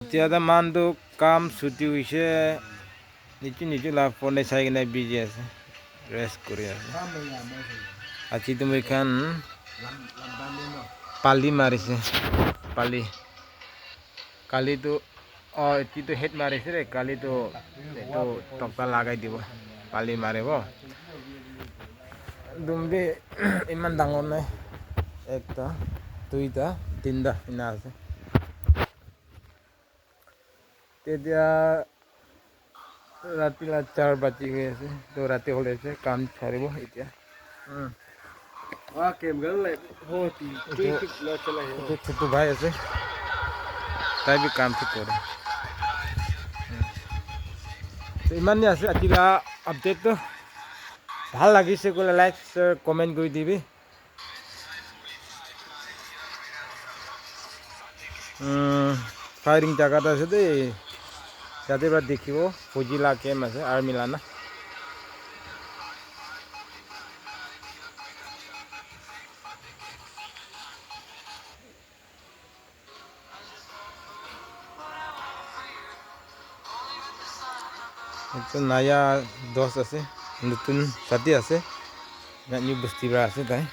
এতিয়া মানুহটো কাম ছুটি হৈছে নিচু লাভ ফোনে চাই কিনে বিজি আছে ৰেষ্ট কৰি আছে আজি তুমি খান পালি মাৰিছে পালি কালিতো এতিয়াতো হেড মাৰিছে ৰে কালিতো এইটো টকা লগাই দিব পালি মাৰিব দুমবি ইমান ডাঙৰ নাই একটা দুইটা তিনিটা ইনা আছে তেতিয়া ৰাতি 4 বাজি গৈ আছে তো ৰাতি হ'লে আছে কাম ছাৰিব এতিয়া ছোটু ভাই আছে তাই বি কাম ঠিক কৰে ইমানেই আছে আজিলা আপডেটটো ভাল লাগিছে ক'লে লাইক শ্বেয়াৰ কমেণ্ট কৰি দিবি ফায়াৰিং জাগাত আছে দেই যাতে বা দেখিব ফজিলা কেম্প আছে আৰ্মি লানা itu naya dos আছে নতুন সাথী আছে নিউ বস্তি বা আছে তাই